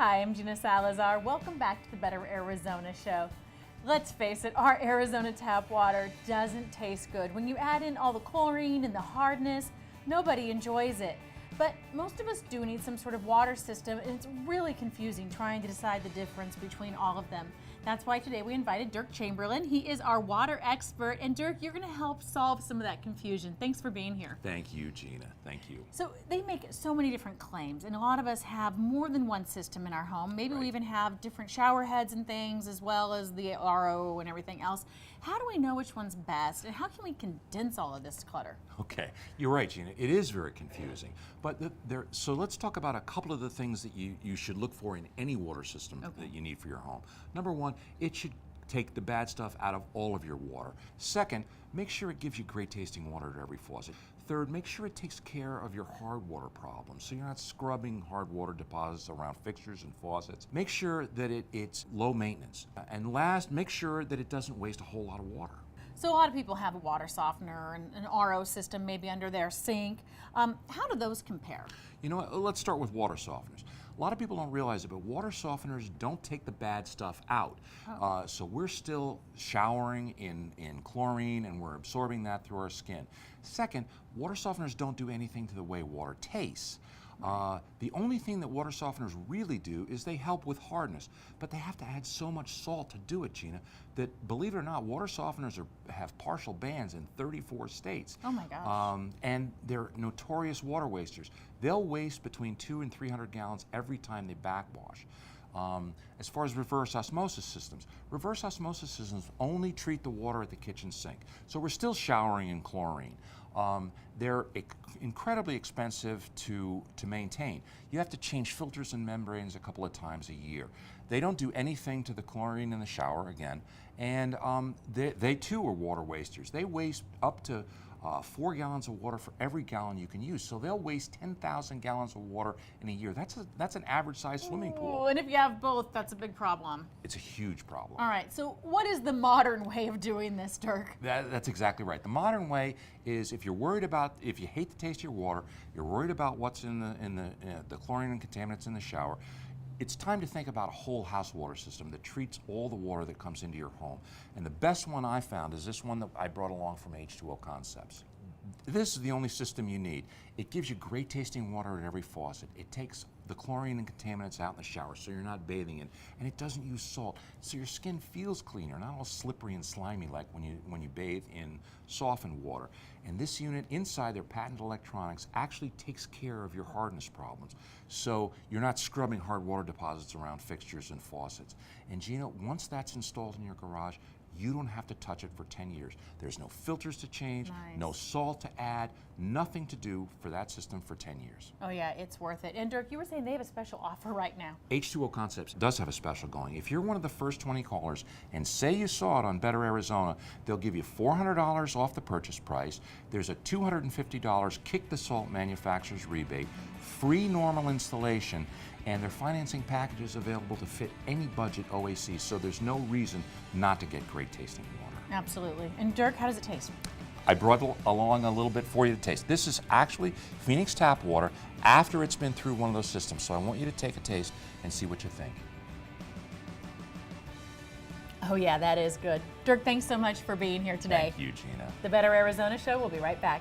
Hi, I'm Gina Salazar. Welcome back to the Better Arizona Show. Let's face it, our Arizona tap water doesn't taste good. When you add in all the chlorine and the hardness, nobody enjoys it. But most of us do need some sort of water system, and it's really confusing trying to decide the difference between all of them. That's why today we invited Derk Chamberlin. He is our water expert. And Derk, you're going to help solve some of that confusion. Thanks for being here. Thank you, Gina. Thank you. So they make so many different claims, and a lot of us have more than one system in our home. Maybe we even have different shower heads and things, as well as the RO and everything else. How do we know which one's best, and how can we condense all of this clutter? Okay, you're right, Gina. It is very confusing. But so let's talk about a couple of the things that you should look for in any water system that you need for your home. Number one, it should take the bad stuff out of all of your water. Second, make sure it gives you great tasting water at every faucet. Third, make sure it takes care of your hard water problems, so you're not scrubbing hard water deposits around fixtures and faucets. Make sure that it's low maintenance. And last, make sure that it doesn't waste a whole lot of water. So a lot of people have a water softener and an RO system maybe under their sink. How do those compare? You know what, let's start with water softeners. A lot of people don't realize it, but water softeners don't take the bad stuff out. So we're still showering in chlorine, and we're absorbing that through our skin. Second, water softeners don't do anything to the way water tastes. The only thing that water softeners really do is they help with hardness, but they have to add so much salt to do it, Gina, that believe it or not, water softeners have partial bans in 34 states. Oh my gosh. And they're notorious water wasters. They'll waste between 200 and 300 gallons every time they backwash. As far as reverse osmosis systems only treat the water at the kitchen sink. So we're still showering in chlorine. They're incredibly expensive to maintain. You have to change filters and membranes a couple of times a year. They don't do anything to the chlorine in the shower, again, and they too are water wasters. They waste up to 4 gallons of water for every gallon you can use. So they'll waste 10,000 gallons of water in a year. That's an average sized swimming pool. Ooh, and if you have both, that's a big problem. It's a huge problem. All right, so what is the modern way of doing this, Derk? That's exactly right. The modern way is, if you hate the taste of your water, you're worried about what's in the chlorine and contaminants in the shower, it's time to think about a whole house water system that treats all the water that comes into your home. And the best one I found is this one that I brought along from H20 Concepts. This is the only system you need. It gives you great tasting water at every faucet. It takes the chlorine and contaminants out in the shower so you're not bathing in, and it doesn't use salt, so your skin feels cleaner, not all slippery and slimy like when you bathe in softened water. And this unit inside their patented electronics actually takes care of your hardness problems, so you're not scrubbing hard water deposits around fixtures and faucets. And Gina, once that's installed in your garage, you don't have to touch it for 10 years. There's no filters to change, no salt to add, nothing to do for that system for 10 years. Oh yeah, it's worth it. And Derk, you were saying they have a special offer right now. H20 Concepts does have a special going. If you're one of the first 20 callers and say you saw it on Better Arizona, they'll give you $400 off the purchase price. There's a $250 kick the salt manufacturer's rebate, free normal installation, and their financing package is available to fit any budget OAC, so there's no reason not to get great tasting water. Absolutely. And Derk, how does it taste? I brought along a little bit for you to taste. This is actually Phoenix tap water after it's been through one of those systems, so I want you to take a taste and see what you think. Oh yeah, that is good. Derk, thanks so much for being here today. Thank you, Gina. The Better Arizona Show will be right back.